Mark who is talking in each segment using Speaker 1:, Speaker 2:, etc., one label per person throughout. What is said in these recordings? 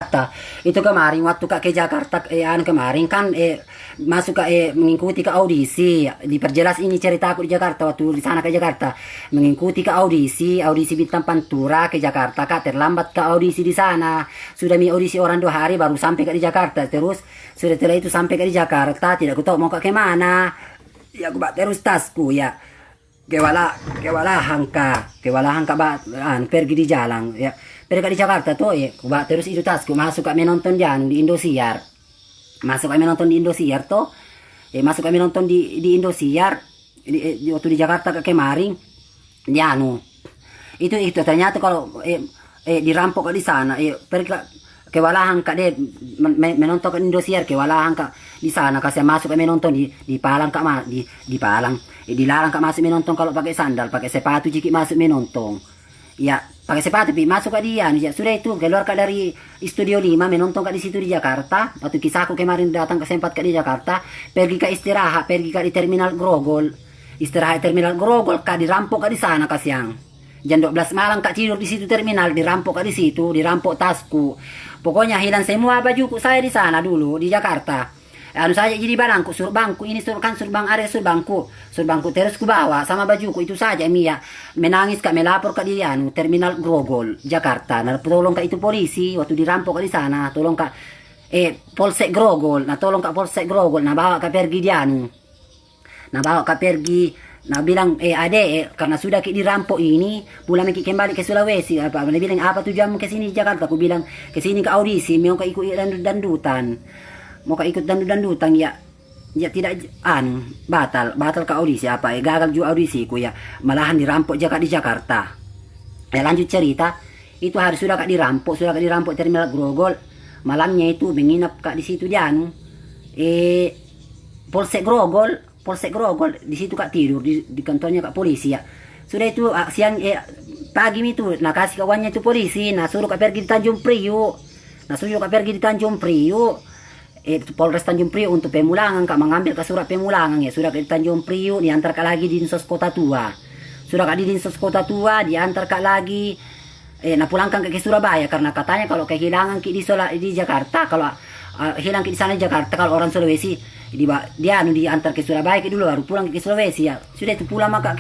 Speaker 1: Jakarta. Itu kemarin waktu Kak ke Jakarta kemarin kan masuk ke mengikuti ke audisi. Diperjelas ini cerita aku di Jakarta waktu di sana ke Jakarta. Mengikuti ke audisi Bintang Pantura ke Jakarta. Kak terlambat ke audisi di sana. Sudah audisi orang 2 hari baru sampai ke di Jakarta. Terus sudah setelah itu sampai ke di Jakarta, tidak aku tahu mau ke mana. Ya aku terus tasku ya. Kewalahan pergi di jalan ya. Pergi di Jakarta tuh ya, terus itu tasku masuk kami nonton di Indosiar. Masuk kami nonton di Indosiar tuh. Masuk kami nonton di Indosiar waktu di Jakarta ke kemarin. Itu ternyata kalau dirampok di sana pergi kewalahan kak deh menonton ke Indosiar, kewalahan kak di sana kasih masuk kami nonton di Palang kak di Palang dilarang kak masuk menonton kalau pakai sandal, pakai sepatu jiki masuk menonton ya, pakai sepatu masuk kak dia ya. Sudah itu keluar kak dari Studio 5 menonton kak di situ di Jakarta. Waktu kisahku kemarin datang ke sempat kak di Jakarta, pergi kak istirahat, pergi kak di Terminal Grogol, istirahat Terminal Grogol kak, dirampok kak di sana kak siang jam 12 malam kak tidur di situ terminal, dirampok kak di situ, dirampok tasku. Pokoknya hilang semua bajuku saya di sana dulu di Jakarta. Anu saja jadi barangku, surbangku ini surbang area surbangku terus ku bawa sama bajuku itu saja Mia. Menangis kak melapor kak di Terminal Grogol Jakarta. Nah tolong kak itu polisi waktu dirampok kak di sana, tolong kak Polsek Grogol, nah tolong kak Polsek Grogol, nah bawa kak pergi di nah bawa kak pergi. Nah bilang karena sudah dirampok ini pulang kembali ke Sulawesi. Apa dia bilang apa tujuanmu ke sini di Jakarta? Aku bilang ke sini ke audisi, mau ikut dandutan. Mau ikut dandutan ya tidak batal ke audisi apa gagal juga audisiku ya. Malahan dirampok di Jakarta. Lanjut cerita, itu hari sudah dirampok Terminal Grogol. Malamnya itu menginap di situ Polsek Grogol di situ kak tidur di kantornya kak polisi ya. Sudah itu siang pagi itu nah kasih kawannya itu polisi, nah suruh kak pergi di Tanjung Priuk. Polres Tanjung Priuk untuk pemulangan kak, mengambil ke surat pemulangan ya. Sudah ke Tanjung Priuk diantar kak lagi di Dinsos Kota Tua. Sudah kak di Dinsos Kota Tua diantar kak lagi nah pulangkan ke Surabaya karena katanya kalau kehilangan di Jakarta, kalau hilang di sana di Jakarta, kalau orang Sulawesi dia diantar ke Surabaya dulu baru pulang ke Sulawesi ya. Sudah itu pulang maka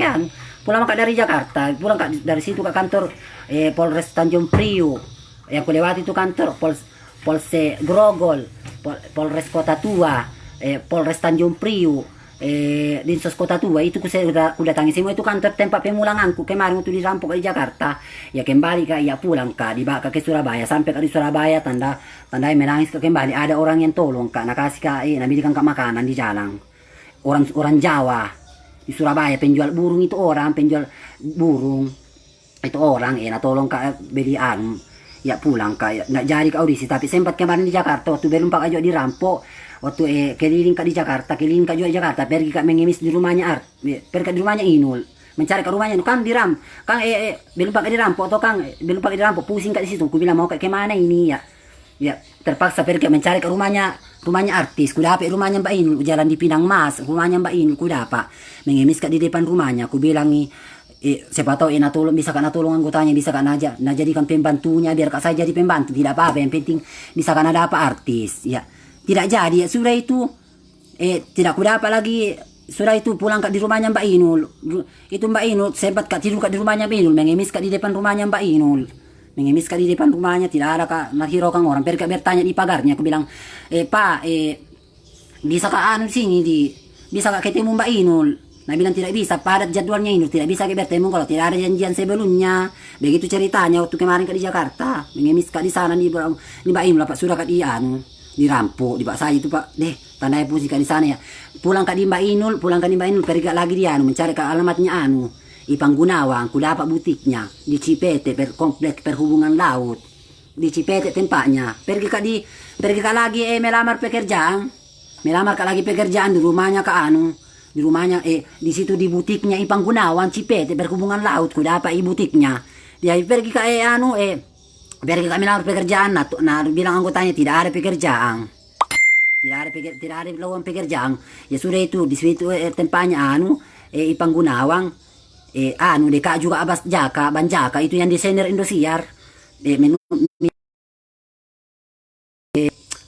Speaker 1: dari Jakarta, pulang dari situ ke kantor Polres Tanjung Priuk yang ku lewati itu kantor Polsek Grogol, Polres Kota Tua, Polres Tanjung Priuk, Dinsos Kota Tua. Itu ku datangi semua itu kantor tempat pemulanganku kemarin waktu dirampok di Jakarta ya. Kembali ya pulang dibawa ke Surabaya. Sampai di Surabaya tanda menangis kembali. Ada orang yang tolong nakasih nabilikan makanan di jalan. Orang Jawa di Surabaya, penjual burung itu nah tolong beli ya pulang nggak jadi ke audisi. Tapi sempat kemarin di Jakarta waktu belum pak aja dirampok, waktu keliling di Jakarta, pergi mengemis di rumahnya pergi di rumahnya Inul, mencari ke rumahnya kan belum pakai dirampok atau belum pakai dirampok, pusing di situ. Ku bilang mau kemana ini ya terpaksa pergi mencari ke rumahnya artis. Ku dapat rumahnya Mbak Inul, jalan di Pinang Mas, rumahnya Mbak Inul. Ku dapat mengemis di depan rumahnya. Ku bilang siapa tahu bisa tolong anggotanya, bisa jadikan pembantunya, biar saya jadi pembantu, tidak apa-apa, yang penting bisa ada apa artis ya. Tidak jadi ya. Sudah itu tidak ku dapat lagi. Sudah itu pulang di rumahnya Mbak Inul. Itu Mbak Inul sempat tidur di rumahnya Mbak Inul, mengemis di depan rumahnya Mbak Inul. Mengemis di depan rumahnya, tidak ada hiraukan orang. Pergi bertanya di pagarnya. Aku bilang Pak bisa sini bisa ketemu Mbak Inul. Nah bilang tidak bisa, padat jadwalnya Inul, tidak bisa bertemu kalau tidak ada janjian sebelumnya. Begitu ceritanya waktu kemarin di Jakarta, mengemis di sana di Mbak Inul. Pak sudah dirampok di Pak saya itu Pak tandai puji di sana ya. Pulang di Mbak Inul, pergi lagi dia mencari alamatnya Ipang Gunawan. Ku dapat butiknya di Cipete komplek perhubungan laut di Cipete tempatnya. Pergi lagi melamar pekerjaan di rumahnya di rumahnya di situ di butiknya Ipang Gunawan Cipete perhubungan laut. Ku dapat butiknya dia. Pergi pergi melamar pekerjaan. Nah bilang anggotanya tidak ada pekerjaan, tidak ada lowongan pekerjaan ya. Sudah itu di situ tempatnya Ipang Gunawan Deka juga Abbas Jaka Banjaka itu yang desainer Indosiar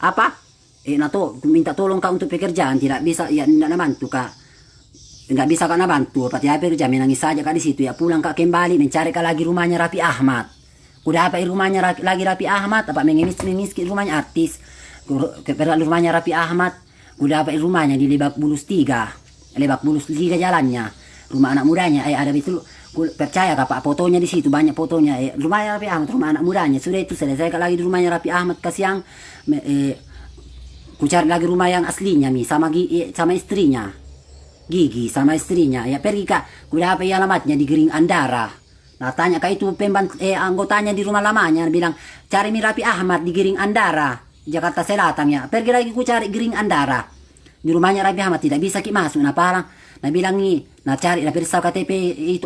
Speaker 1: apa minta tolong kak untuk pekerjaan, tidak bisa, ya tidak nabantu kak, nggak bisa kak nabantu, pati pekerja menangis saja kak di situ. Ya pulang kak kembali mencari kak lagi rumahnya Raffi Ahmad. Udah apa rumahnya lagi Raffi Ahmad, apa mengemis ke rumahnya artis, ke rumahnya Raffi Ahmad. Udah apa rumahnya di Lebak Bulus 3, Lebak Bulus 3 jalannya, rumah anak mudanya. Ada betul, percaya kak pak, fotonya di situ banyak fotonya. Rumahnya Raffi Ahmad, rumah anak mudanya. Sudah itu selesai kak lagi di rumahnya Raffi Ahmad kasiang. Ku cari lagi rumah yang aslinya sama sama istrinya Gigi, sama istrinya. Ya pergi kak, udah apa alamatnya di Gering Andara. Nah tanya kak itu anggotanya di rumah lamanya, bilang cari Raffi Ahmad di Gering Andara, Jakarta Selatan. Ya pergi lagi ku cari Gering Andara, di rumahnya Raffi Ahmad tidak bisa ki masuk. Nah parang, nah bilang nih, nah cari, nah periksa KTP itu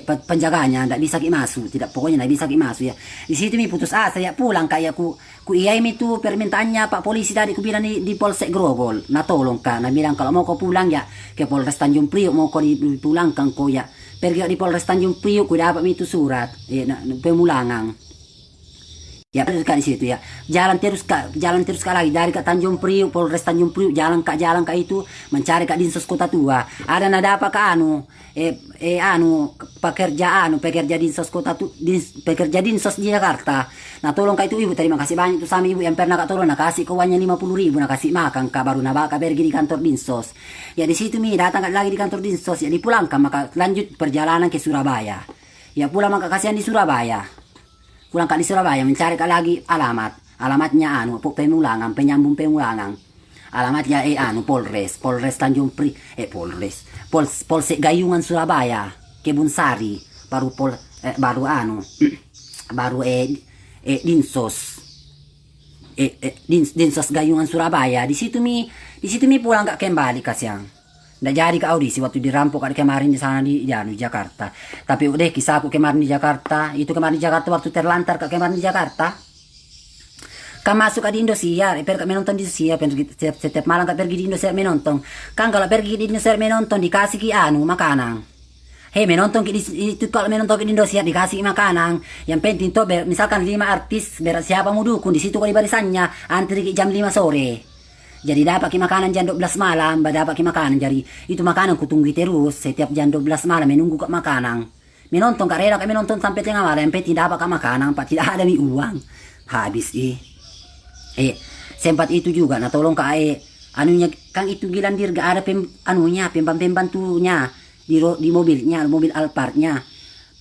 Speaker 1: penjaganya, tidak bisa ki masuk, tidak, pokoknya tidak bisa ki masuk. Ya di situ mi putus asa, ya pulang kayak ku iyai itu permintaannya pak polisi tadi, ku bilang di Polsek Grogol. Nah tolong kak, nah bilang kalau mau kau pulang ya ke Polres Tanjung Priok, mau kau dipulangkan kau ya pergi di Polres Tanjung Priok, ku dapat itu surat pemulangan. Ya di situ ya, jalan terus kak lagi dari kak Tanjung Priok, Polres Tanjung Priok, jalan kak itu mencari kak Dinsos Kota Tua. Ada nada apa kak pekerja Dinsos Kota pekerja Dinsos di Jakarta. Nah tolong kak itu ibu, terima kasih banyak itu sama ibu yang pernah kak tolong, nah kasih kawannya 50.000, nah kasih makan kak, baru nah kak pergi di kantor Dinsos. Ya di situ mi datang kak lagi di kantor Dinsos, ya dipulangkan, maka lanjut perjalanan ke Surabaya. Ya pulang maka kasihan di Surabaya. Pulang kak di Surabaya mencari kak lagi alamatnya pemulangan, penyambung pemulangan. Alamatnya Polres Tanjung Polsek Gayungan Surabaya, Kebun Sari, baru Dinsos Dinsos Gayungan Surabaya. Di situ mi pulang kak kembali kasihan. Nggak jadi ke audisi waktu dirampok kemarin di sana di Jakarta. Tapi udah kisahku kemarin di Jakarta, itu kemarin di Jakarta waktu terlantar kemarin di Jakarta. Kan masuk di Indosiar, pergi menonton di Indosiar, setiap malam kan pergi di Indosiar menonton. Kan kalau pergi di Indosiar menonton dikasih ki makanan. Menonton itu, kalau menonton di Indosiar dikasih makanan. Yang penting tuh misalkan 5 artis, siapa mau dukung di situ kalau di barisannya antri jam 5 sore. Jadi dapat ki makanan jam 12 malam, dapat ki makanan. Jadi itu makanan ku tunggu terus setiap jam 12 malam menunggu ke makanan. Menonton kak rela, menonton sampai tengah malam, sampai tidak dapat ke makanan, pak tidak ada mi uang. Habis sempat itu juga, nah tolong kak anunya kan itu Gilandir gak ada pembantunya di mobilnya, mobil Alphardnya.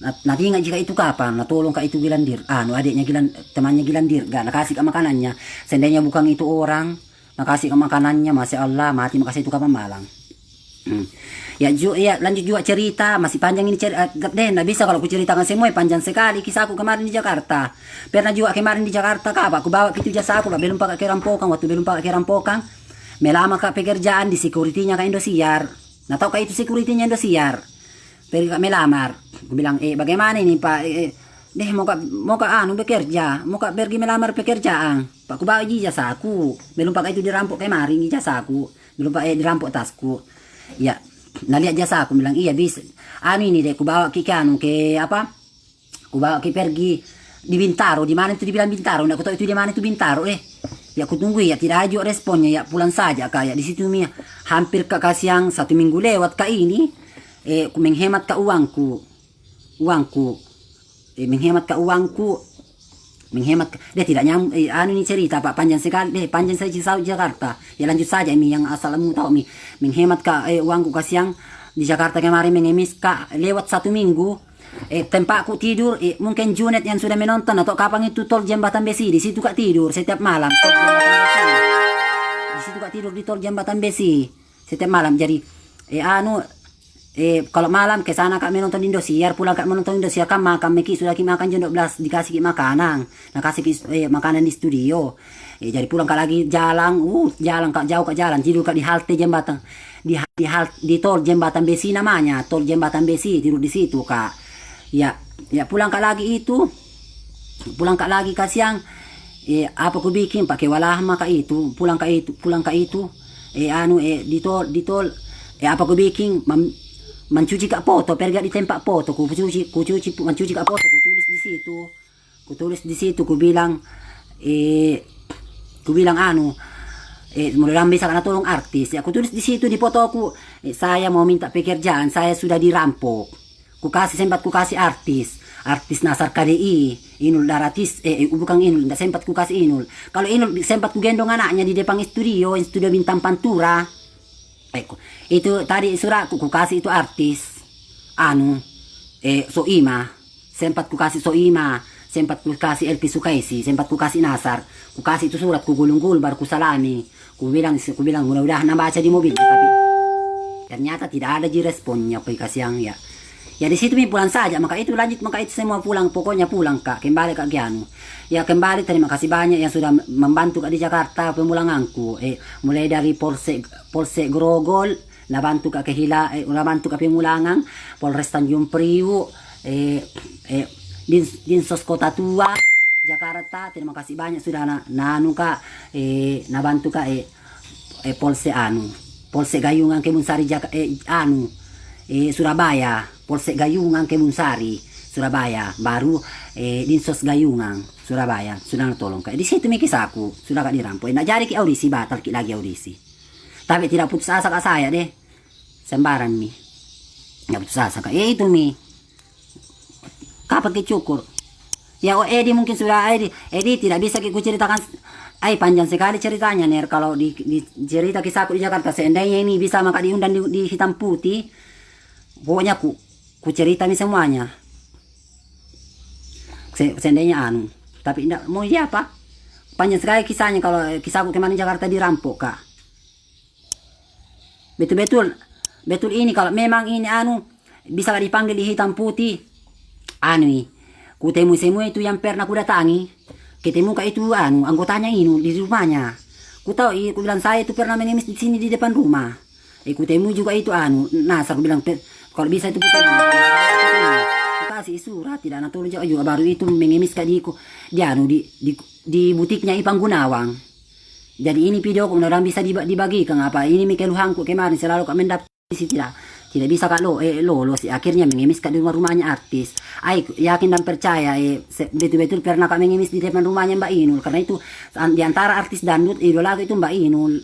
Speaker 1: Nah ingat jika itu kapan, nah tolong kak itu Gilandir, adiknya temannya Gilandir gak, nah kasih ke makanannya. Seandainya bukan itu orang, makasih ke makanannya, masya Allah, mati makasih itu kapan malang. Ya lanjut juga cerita, masih panjang ini cerita. Nggak bisa kalau aku ceritakan semua, panjang sekali kisahku kemarin di Jakarta. Pernah juga kemarin di Jakarta kak, aku bawa itu jasa aku, belum pakai kerampokan, waktu belum pakai kerampokan, melama kak pekerjaan di security-nya kak Indosiar. Nah tau kak itu security-nya Indosiar, pergi kak melamar. Aku bilang bagaimana ini pak, mau kak bekerja, mau kak pergi melamar pekerjaan. Pak ku bawa ijazah aku, belum pakai itu dirampok kemarin ijazah aku, belum pakai dirampok tasku. Ya, nah lihat jasa aku, bilang iya bisa. Ini deh, ku bawa ke ku bawa ke pergi di Bintaro. Di mana itu dibilang Bintaro? Nggak ku tahu itu di mana itu Bintaro. Ya aku tunggu ya, tidak ada responnya, ya pulang saja kayak di situ mi. Hampir kasih yang 1 minggu lewat kak ini. Ku menghemat ke uangku. Menghemat dia tidak ini cerita pak panjang sekali, panjang saja di Jakarta. Ya lanjut saja mi yang asalmu tahu mi. Menghemat uangku kasih yang di Jakarta kemarin, mengemis kak lewat 1 minggu. Tempatku tidur mungkin Junet yang sudah menonton atau kapan itu tol Jembatan Besi, di situ kak tidur setiap malam tol Jembatan Besi. Di situ kak tidur di tol Jembatan Besi setiap malam. Jadi kalau malam ke sana kak menonton Indosiar, pulang kak menonton Indosiar kan makan sudah makan jam 12 dikasih makanan, nah kasih makanan di studio. Jadi pulang kak lagi jalan kak jauh kak jalan, tidur kak di halte jembatan di tol Jembatan Besi namanya, tol Jembatan Besi, tidur di situ kak. Ya pulang kak lagi kak siang. Apa ku bikin pakai walahma kak itu, pulang kak itu di tol apa ku bikin mencuci kak foto, pergi di tempat foto, mencuci kak foto, ku tulis di situ, ku bilang Ku bilang mudah-mudahan bisa karena tolong artis. Ya, aku tulis di situ di fotoku, saya mau minta pekerjaan, saya sudah dirampok. Ku kasih sempat ku kasih artis Nasar KDI, Inul Daratis, bukan Inul, tidak sempat ku kasih Inul. Kalau Inul sempat ku gendong anaknya di depan studio Bintang Pantura. Itu tadi surat ku kasih itu artis, Soima, sempat ku kasih Soima, sempat ku kasih Elpi Sukaisi, sempat ku kasih Nasar, ku kasih itu surat, ku gulung-gulung baru ku salami. Ku bilang mudah-mudahan baca di mobil, tapi ternyata tidak ada responnya kasih yang ya. Ya di situ pulang saja, maka itu semua pulang, pokoknya pulang Kak, kembali Kak Gianu. Ya kembali, terima kasih banyak yang sudah membantu Kak di Jakarta pemulanganku. Mulai dari Polsek Grogol, nabantu Kak nabantu Kak pemulangan, Polres Tanjung Priuk, Dinsos Kota Tua Jakarta, terima kasih banyak sudah nabantu Kak Polsek Gayungan Kebunsari Surabaya, Polsek Gayungan Kebunsari Surabaya, baru Dinsos Gayungan Surabaya sudah tolong Kak. Di situ kisahku sudah Kak dirampok. Nak jadi ki audisi, batal ki lagi audisi. Tapi tidak putus asa Kak saya deh. Sembarang nggak putus asa Kak. Itu kapan cukur. Ya Edi mungkin sudah Edi tidak bisa ku ceritakan. Panjang sekali ceritanya nih. Kalau di cerita kisahku di Jakarta, seandainya ini bisa maka diundang di hitam putih. Pokoknya ku cerita nih semuanya. Seandainya tapi tidak mau apa. Panjang sekali kisahnya kalau kisahku kemarin Jakarta dirampok Kak. Betul ini kalau memang ini bisa dipanggil di hitam putih. Ku temu semua itu yang pernah ku datangi. Ketemu Kak itu anggotanya ini di rumahnya. Ku tahu, ku bilang saya itu pernah mengemis di sini di depan rumah. Ku temu juga itu Nasar, ku bilang kalau bisa itu ku kasih surat tidak tolong juga baru itu mengemis Kak di butiknya Ipang Gunawang. Jadi ini video ku mudah-mudahan bisa dibagikan apa ini keluhanku kemarin selalu Kak mendapat tidak bisa Kak lolos akhirnya mengemis Kak di rumahnya artis. Yakin dan percaya betul-betul pernah Kak mengemis di depan rumahnya Mbak Inul, karena itu di antara artis dangdut idola itu Mbak Inul.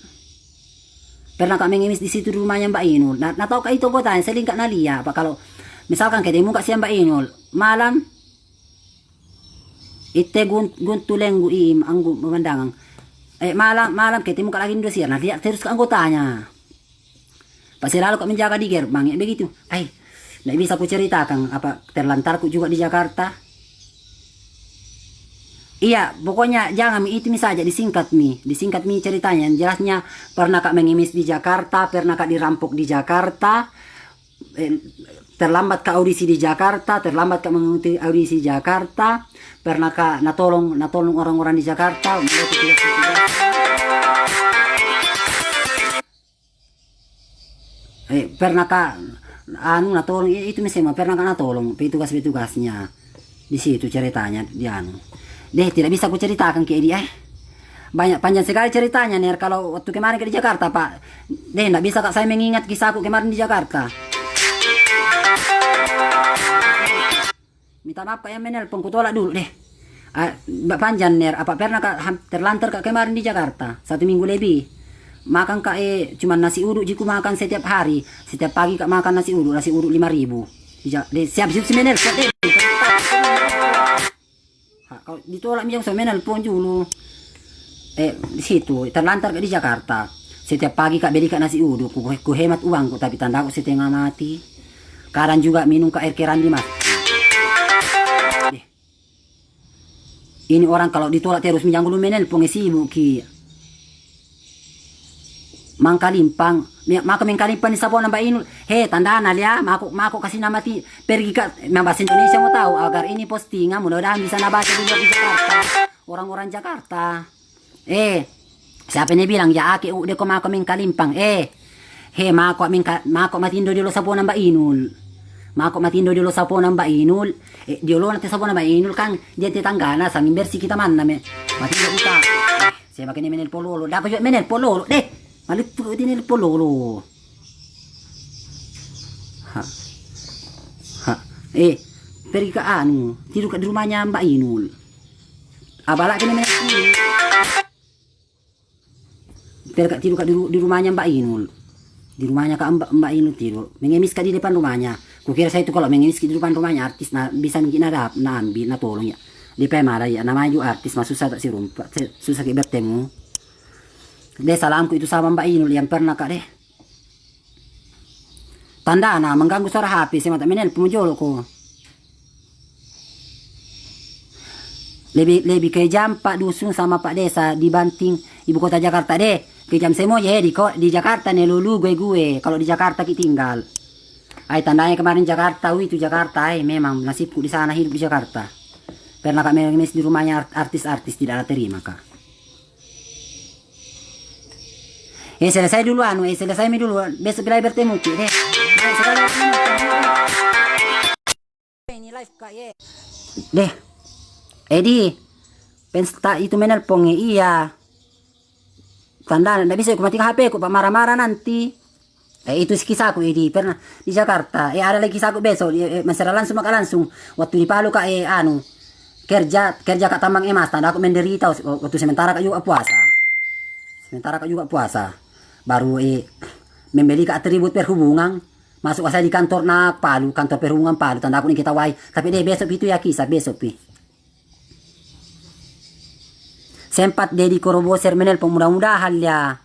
Speaker 1: Pernah Kak mengemis di situ di rumahnya Mbak Inul. Nah tahu Kak itu kotanya sering Kak nalia apa kalau misalkan ketemu Kak si Mbak Inul malam ite guntuleng anggu pemandangan malam ketemu Kak lagi di dosier, nah lihat terus ke anggotanya. Pasti lalu Kak menjaga di gerbang ya begitu. Nggak bisa ku ceritakan apa terlantarku juga di Jakarta. Iya, pokoknya jangan itu saja disingkat ceritanya. Jelasnya pernah Kak mengemis di Jakarta, pernah Kak dirampok di Jakarta, terlambat Kak audisi di Jakarta, terlambat Kak mengikuti audisi Jakarta, pernah Kak natolong orang-orang di Jakarta. Pernah Kak natolong itu misalnya pernah Kak natolong petugasnya di situ ceritanya tidak bisa ku ceritakan ke dia banyak panjang sekali ceritanya nih kalau waktu kemarin ke di Jakarta Pak tidak bisa Kak saya mengingat kisahku kemarin di Jakarta. Minta maaf Kak yang menelpon ku tolak dulu deh. Panjang nih apa pernah Kak terlantar Kak kemarin di Jakarta 1 minggu lebih. Makan Kak cuma nasi uduk jiku makan setiap hari. Setiap pagi Kak makan nasi uduk 5.000. Siap semenel kalau ditolak mijang semenel pun dulu. Di situ terlantar Kak di Jakarta. Setiap pagi Kak beli Kak nasi uduk. Ku hemat uangku tapi tanda aku setengah mati. Kadang juga minum Kak air keran di mas. Ini orang kalau ditolak terus mijang dulu menel pun sibuk ki. Mangkalimpang, maka mengkalimpang di Sabon Mbak Inul. Tandaan ya, mako kasih nama pergi ke bahasa Indonesia mau tahu agar ini postingan mudah-mudahan bisa nabaca di Jakarta. Orang-orang Jakarta. Siapa ini bilang ya aki udah ko mako mengkalimpang. Mako matindo di lo Sabon Mbak Inul. Mako matindo di lo Sabon Mbak Inul. Di lo nanti Sabon Mbak Inul kan dia tetanggana sang bersih kita mana me. Matindo kita. Saya makin menel pololo. Dapat juga menel pololo deh. Malit tuh ini pololo. Pergi ke tidur di rumahnya Mbak Inul. Abalak ini Per kak tidur kak di rumahnya Mbak Inul. Di rumahnya kak Mbak Inul tidur. Mengemis kak di depan rumahnya. Kukira saya itu kalau mengemis di depan rumahnya artis nah bisa bikin ada nah ambil nah tolong ya. Di pemara ya namanya juga artis mah susah tak si rumpa. Susah kita bertemu. Deh salamku itu sama Mbak Inul yang pernah kak deh. Tanda nah mengganggu suara HP saya mata menel pemujolo ko. Lebih kejam Pak Dusun sama Pak Desa dibanting ibu kota Jakarta deh. Kejam semua ya di Jakarta nih lulu gue. Kalau di Jakarta kita tinggal. Ay tandanya kemarin Jakarta, itu Jakarta memang nasibku di sana hidup di Jakarta. Pernah kak mengemis di rumahnya artis-artis tidak ada terima kak. Selesai dulu selesai dulu. Besok kita bertemu ki deh. Ini live kak ye. Deh. Edi, pensta itu menelpon iya. Tanda, tidak bisa aku mati HP aku, Pak marah-marah nanti. Itu kisahku Edi, pernah di Jakarta. Ada lagi kisahku besok, masalah langsung maka langsung. Waktu di Palu kak kerja kak tambang emas, tanda aku menderita waktu sementara kak juga puasa. Baru membeli kak atribut perhubungan. Masuk saya di kantor Palu, kantor perhubungan Palu, tanda aku nih kita wai. Tapi deh besok itu ya kisah besok pi. Sempat Dedi Koroboser menelpon mudah-mudahan ya.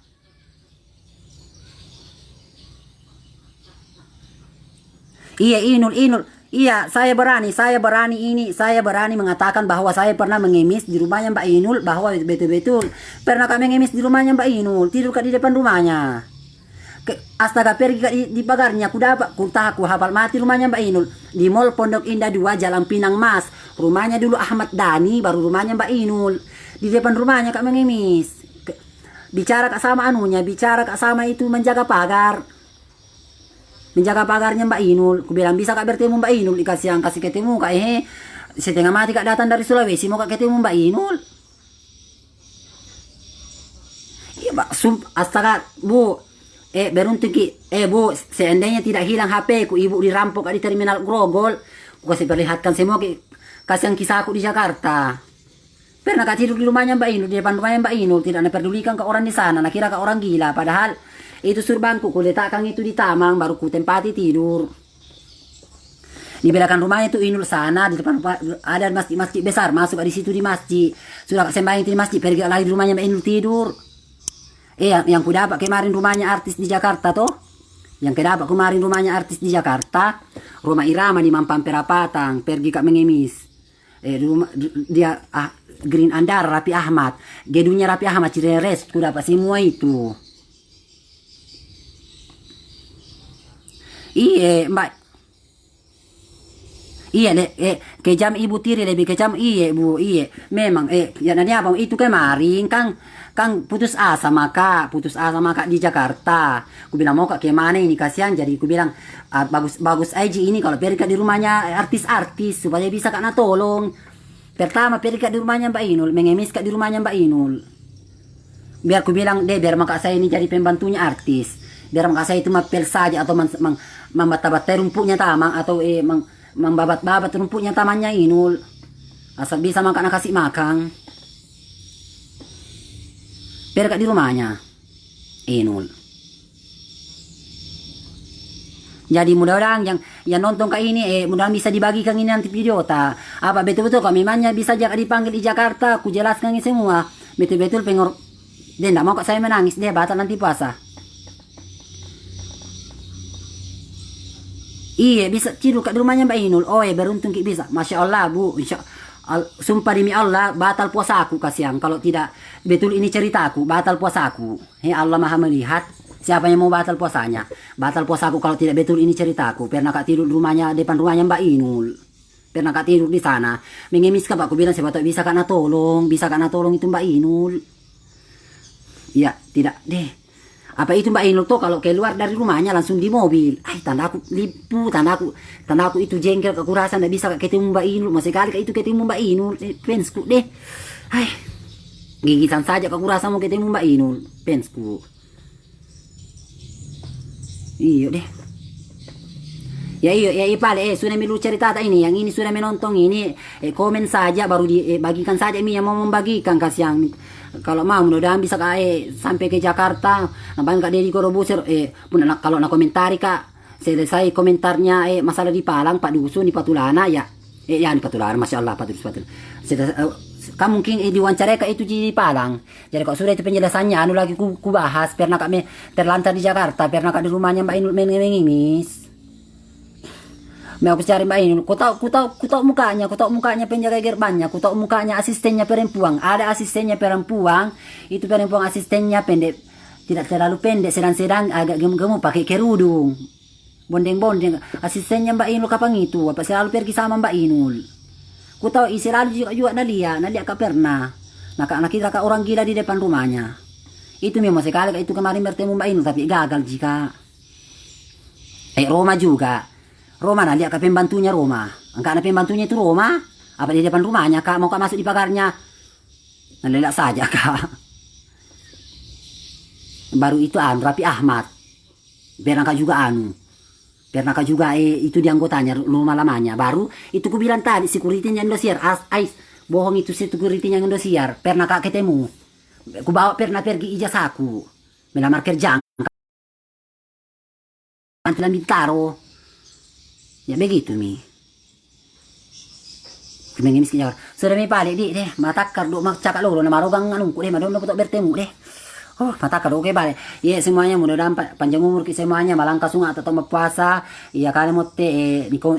Speaker 1: Iya Inul. Iya saya berani mengatakan bahwa saya pernah mengemis di rumahnya Mbak Inul. Bahwa betul-betul pernah kami mengemis di rumahnya Mbak Inul. Tidur di depan rumahnya. Astaga pergi di pagarnya aku hafal mati rumahnya Mbak Inul. Di Mall Pondok Indah 2 Jalan Pinang Mas. Rumahnya dulu Ahmad Dhani baru rumahnya Mbak Inul. Di depan rumahnya kak mengemis. Bicara kak sama itu menjaga pagarnya Mbak Inul. Ku bilang bisa kak bertemu Mbak Inul. Kasih ketemu kak setengah mati kak datang dari Sulawesi mau kak ketemu Mbak Inul. Iya Mbak astaga bu beruntung ki bu seandainya tidak hilang HP ku ibu dirampok di terminal Grogol. Ku kasih perlihatkan semua kasihan kisahku di Jakarta. Pernah kak tidur di rumahnya Mbak Inul, di depan rumahnya Mbak Inul, tidak pedulikan ke orang di sana, kira ke orang gila. Padahal itu surbanku, ku letakkan itu di tamang, baru ku tempati tidur. Di belakang rumahnya itu Inul sana, di depan ada masjid besar, masuk di situ di masjid. Sudah sembahyang di masjid, pergi lagi di rumahnya Mbak Inul tidur. Yang ku dapat kemarin rumahnya artis di Jakarta toh. Rumah Irama di Mampang Perapatan, pergi kak mengemis. Dia Green Andar Rapi Ahmad, gedungnya Rapi Ahmad Cireres, ku dapat semua itu. Iya Mbak. Iya kejam ibu tiri lebih kejam bu memang ya nanti apa itu kemarin Kang putus asa maka di Jakarta. Ku bilang mau kak kemana ini kasihan, jadi ku bilang bagus aja ini kalau pergi di rumahnya artis-artis supaya bisa kak tolong. Pertama pergi di rumahnya Mbak Inul, mengemis di rumahnya Mbak Inul. Biar ku bilang biar maka saya ini jadi pembantunya artis. Biar maka saya itu mapel saja atau membabat-babat rumputnya tamang atau membabat-babat rumputnya tamannya Inul. Asal bisa maka kasih makan. Pergi di rumahnya Inul. Jadi mudah-mudahan yang nonton kak ini mudah-mudahan bisa dibagikan ini nanti video apa betul-betul kami memangnya bisa dipanggil di Jakarta, aku jelaskan ini semua betul-betul dia tidak mau kak saya menangis, dia batal nanti puasa. Iya bisa tidur di rumahnya Mbak Inul. Beruntung bisa, Masya Allah bu, sumpah demi Allah batal puasa aku kasihan kalau tidak betul ini ceritaku, batal puasa aku. Allah maha melihat. Siapa yang mau batal puasanya? Batal puasaku kalau tidak betul ini ceritaku. Pernah kak tidur di rumahnya, depan rumahnya Mbak Inul. Pernah kak tidur di sana. Mengemis kak, aku bilang siapa tahu bisa kak tolong itu Mbak Inul. Iya, tidak deh. Apa itu Mbak Inul tuh kalau keluar dari rumahnya langsung di mobil. Tanda aku lipu, tanda aku itu jengkel, aku rasa tidak bisa kak ketemu Mbak Inul. Masih kali kak itu ketemu Mbak Inul, fansku deh. Gigitan saja aku rasa mau ketemu Mbak Inul, fansku. Iya deh. Ya pale, sudah milu cerita ini, yang ini sudah menonton ini, komen saja baru bagikan saja mi yang mau membagikan kasihan. Kalau mau mudah-mudahan bisa sampai ke Jakarta, nabang kak Deddy Corbuzier, kalau na komentari kak, selesai komentarnya masalah di Palang, Pak Dusun di Patulana ya, ya di Patulana, masya Allah Pak Dusun. Kamu mungkin diwawancara kak itu di Palang. Jadi kalau sudah itu penjelasannya, anu lagi ku bahas, pernah kami terlantar di Jakarta, pernah kak di rumahnya Mbak Inul mengimis. Mau aku cari Mbak Inul, ku tahu mukanya penjaga gerbangnya, ku tahu mukanya asistennya perempuan, ada asistennya perempuan, itu perempuan asistennya pendek, tidak terlalu pendek, sedang-sedang agak gemuk-gemuk pakai kerudung, bondeng-bondeng, asistennya Mbak Inul kapan itu, apa selalu pergi sama Mbak Inul, ku tahu selalu juga Nadia kak pernah, nakita kak orang gila di depan rumahnya, itu memang sekali itu kemarin bertemu Mbak Inul tapi gagal jika, Roma juga. Roma dia ke pembantunya Roma. Angka pembantunya itu Roma. Apa di depan rumahnya kak? Mau kak masuk di pagarnya? Nalelak saja kak. Baru itu Raffi Ahmad. Pernah kak juga Pernah kak juga itu di anggotanya rumah lamanya. Baru itu ku bilang tadi security-nya Indosiar. Bohong itu security-nya Indosiar. Pernah kak ketemu. Ku bawa pernah pergi ijazahku. Melamar kerja. Pantilan Bintaro. Ya begitu mi. Mengimis ke Jakarta. Sudah mi pali deh matakar do cakap loro na marogang anungku deh madon putok bertemu deh. Oh, matakar oke balik. Iya semuanya mudah-mudahan panjang umur kita semuanya malangka sunga atau puasa. Iya kalian mau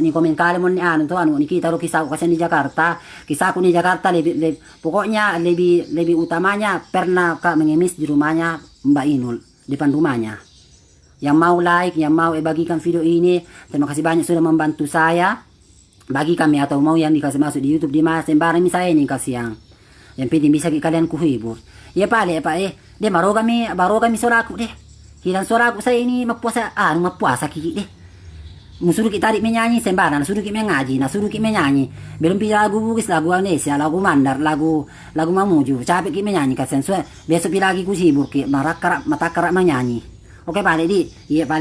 Speaker 1: ni komen kalian mau ni kita ro kisah kasihan di Jakarta. Kisahku di Jakarta pokoknya lebih utamanya pernah kak mengemis di rumahnya Mbak Inul depan rumahnya. Yang mau like, yang mau bagikan video ini, terima kasih banyak sudah membantu saya. Bagi kami atau mau yang dikasih masuk di YouTube di mas sembarang misalnya ini kasih yang penting bisa kalian kuhibur. Ya pak dia baru kami soraku deh. Hilang soraku saya ini mapuasa kiki deh. Musuruh kita tarik menyanyi sembarang, suruh kita mengaji, suruh kita menyanyi. Belum pilih lagu Bugis, lagu Indonesia, lagu Mandar, lagu Mamuju. Capek kita menyanyi kasihan. Besok pilih lagi kusibur, mata karak menyanyi. Oke Pak Dedi, iya Pak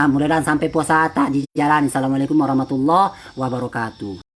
Speaker 1: mudah-mudahan sampai puasa tak dijalani. Assalamualaikum warahmatullahi wabarakatuh.